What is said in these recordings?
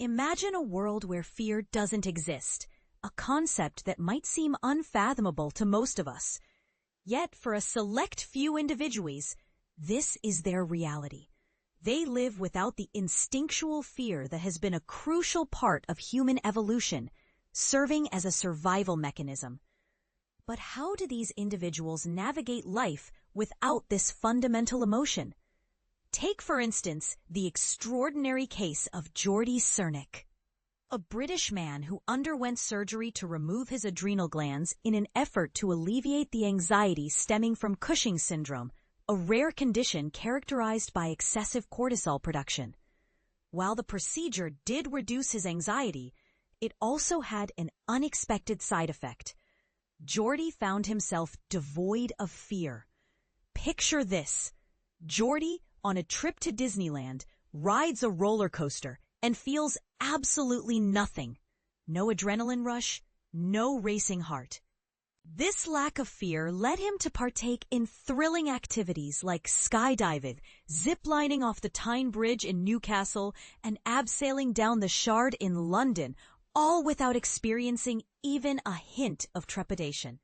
Imagine a world where fear doesn't exist, a concept that might seem unfathomable to most of us. Yet, for a select few individuals, this is their reality. They live without the instinctual fear that has been a crucial part of human evolution, serving as a survival mechanism. But how do these individuals navigate life without this fundamental emotion? Take, for instance, the extraordinary case of Jordy Cernik, a British man who underwent surgery to remove his adrenal glands in an effort to alleviate the anxiety stemming from Cushing's syndrome, a rare condition characterized by excessive cortisol production. While the procedure did reduce his anxiety, it also had an unexpected side effect. Jordy found himself devoid of fear. Picture this. Jordy, on a trip to Disneyland, rides a roller coaster and feels absolutely nothing. No adrenaline rush, no racing heart. This lack of fear led him to partake in thrilling activities like skydiving, ziplining off the Tyne Bridge in Newcastle, and abseiling down the Shard in London, all without experiencing even a hint of trepidation.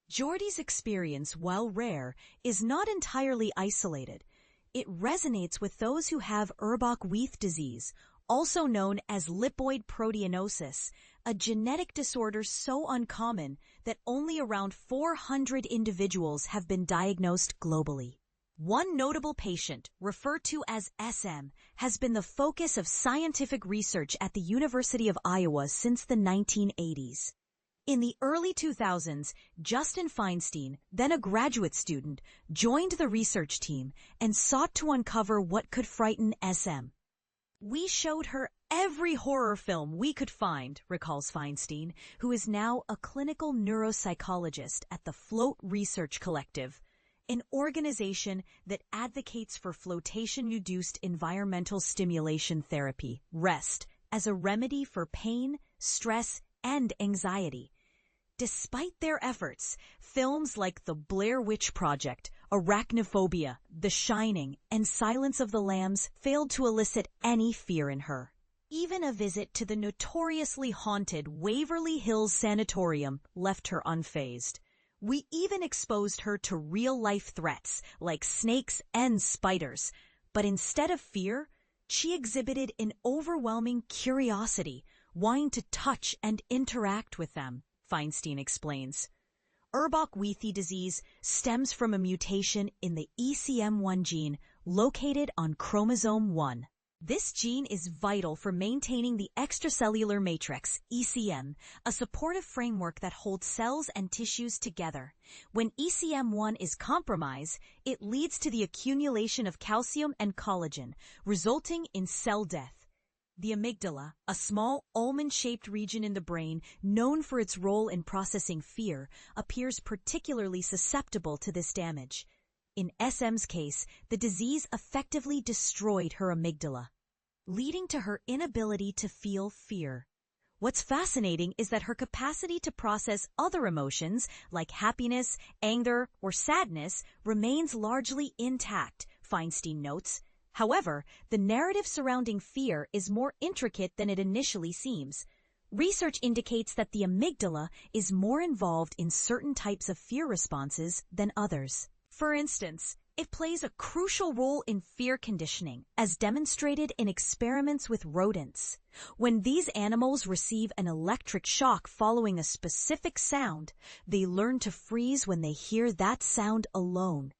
Jordy's experience, while rare, is not entirely isolated. It resonates with those who have Urbach-Wiethe disease, also known as lipoid proteinosis, a genetic disorder so uncommon that only around 400 individuals have been diagnosed globally. One notable patient, referred to as SM, has been the focus of scientific research at the University of Iowa since the 1980s. In the early 2000s, Justin Feinstein, then a graduate student, joined the research team and sought to uncover what could frighten SM. "We showed her every horror film we could find," recalls Feinstein, who is now a clinical neuropsychologist at the Float Research Collective, an organization that advocates for flotation-induced environmental stimulation therapy, REST, as a remedy for pain, stress, and anxiety. Despite their efforts, films like The Blair Witch Project, Arachnophobia, The Shining, and Silence of the Lambs failed to elicit any fear in her. Even a visit to the notoriously haunted Waverly Hills Sanatorium left her unfazed. We even exposed her to real-life threats like snakes and spiders, but instead of fear, she exhibited an overwhelming curiosity, wanting to touch and interact with them, Feinstein explains. Urbach-Wiethe disease stems from a mutation in the ECM1 gene located on chromosome 1. This gene is vital for maintaining the extracellular matrix, ECM, a supportive framework that holds cells and tissues together. When ECM1 is compromised, it leads to the accumulation of calcium and collagen, resulting in cell death. The amygdala, a small almond-shaped region in the brain known for its role in processing fear, appears particularly susceptible to this damage. In SM's case, the disease effectively destroyed her amygdala, leading to her inability to feel fear. What's fascinating is that her capacity to process other emotions, like happiness, anger, or sadness, remains largely intact, Feinstein notes. However, the narrative surrounding fear is more intricate than it initially seems. Research indicates that the amygdala is more involved in certain types of fear responses than others. For instance, it plays a crucial role in fear conditioning, as demonstrated in experiments with rodents. When these animals receive an electric shock following a specific sound, they learn to freeze when they hear that sound alone.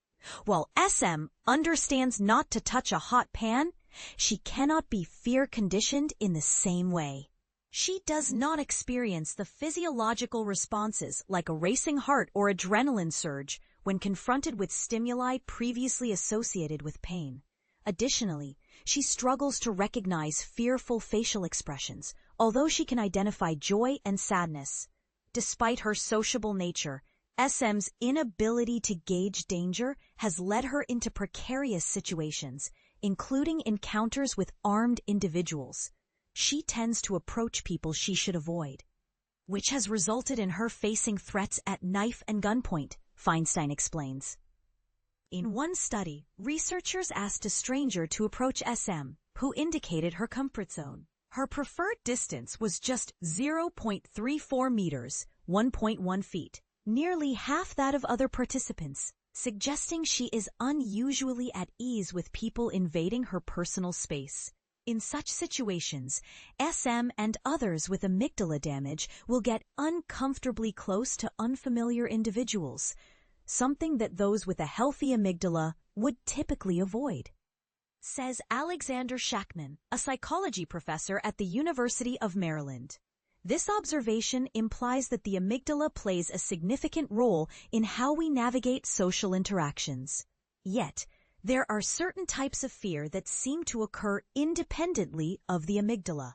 While SM understands not to touch a hot pan, she cannot be fear conditioned in the same way. She does not experience the physiological responses like a racing heart or adrenaline surge when confronted with stimuli previously associated with pain. Additionally, she struggles to recognize fearful facial expressions, although she can identify joy and sadness. Despite her sociable nature, SM's inability to gauge danger has led her into precarious situations, including encounters with armed individuals. She tends to approach people she should avoid, which has resulted in her facing threats at knife and gunpoint, Feinstein explains. In one study, researchers asked a stranger to approach SM, who indicated her comfort zone. Her preferred distance was just 0.34 meters, 1.1 feet, nearly half that of other participants, suggesting she is unusually at ease with people invading her personal space. In such situations, SM and others with amygdala damage will get uncomfortably close to unfamiliar individuals, something that those with a healthy amygdala would typically avoid. Says Alexander Shackman, a psychology professor at the University of Maryland. This observation implies that the amygdala plays a significant role in how we navigate social interactions. Yet, there are certain types of fear that seem to occur independently of the amygdala.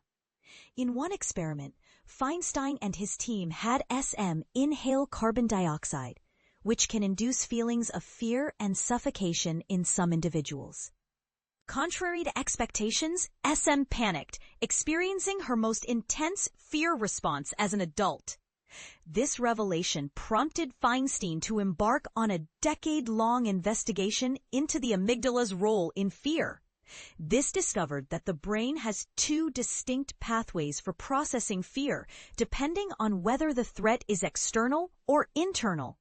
In one experiment, Feinstein and his team had SM inhale carbon dioxide, which can induce feelings of fear and suffocation in some individuals. Contrary to expectations, SM panicked, experiencing her most intense fear response as an adult. This revelation prompted Feinstein to embark on a decade-long investigation into the amygdala's role in fear. This discovered that the brain has two distinct pathways for processing fear, depending on whether the threat is external or internal.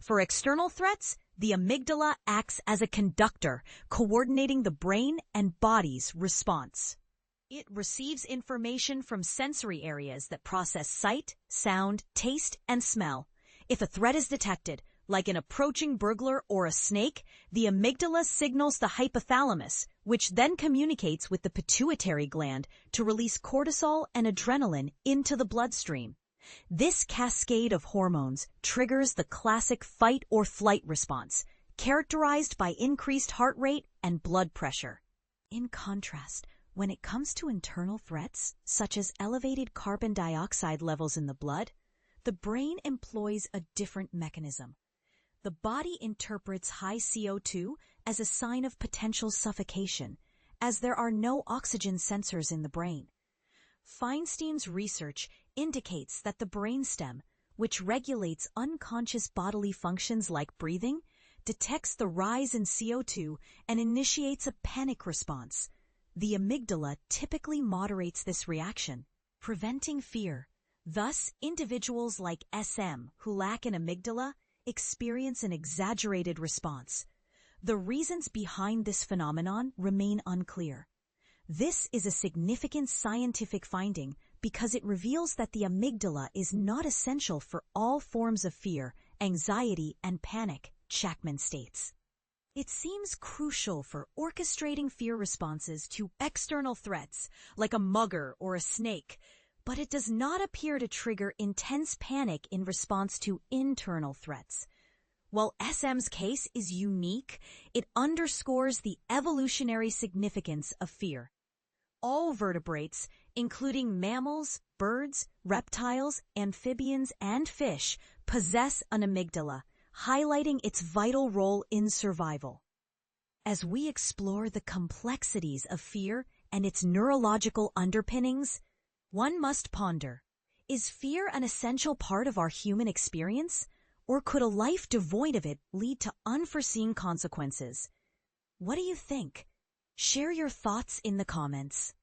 For external threats, the amygdala acts as a conductor, coordinating the brain and body's response. It receives information from sensory areas that process sight, sound, taste, and smell. If a threat is detected, like an approaching burglar or a snake, the amygdala signals the hypothalamus, which then communicates with the pituitary gland to release cortisol and adrenaline into the bloodstream. This cascade of hormones triggers the classic fight or flight response, characterized by increased heart rate and blood pressure. In contrast, when it comes to internal threats, such as elevated carbon dioxide levels in the blood, the brain employs a different mechanism. The body interprets high CO2 as a sign of potential suffocation, as there are no oxygen sensors in the brain. Feinstein's research indicates that the brainstem, which regulates unconscious bodily functions like breathing, detects the rise in CO2 and initiates a panic response. The amygdala typically moderates this reaction, preventing fear. Thus, individuals like SM who lack an amygdala experience an exaggerated response. The reasons behind this phenomenon remain unclear. This is a significant scientific finding because it reveals that the amygdala is not essential for all forms of fear, anxiety, and panic, Shackman states. It seems crucial for orchestrating fear responses to external threats, like a mugger or a snake, but it does not appear to trigger intense panic in response to internal threats. While SM's case is unique, it underscores the evolutionary significance of fear. All vertebrates, including mammals, birds, reptiles, amphibians, and fish, possess an amygdala, highlighting its vital role in survival. As we explore the complexities of fear and its neurological underpinnings, one must ponder, is fear an essential part of our human experience, or could a life devoid of it lead to unforeseen consequences? What do you think? Share your thoughts in the comments.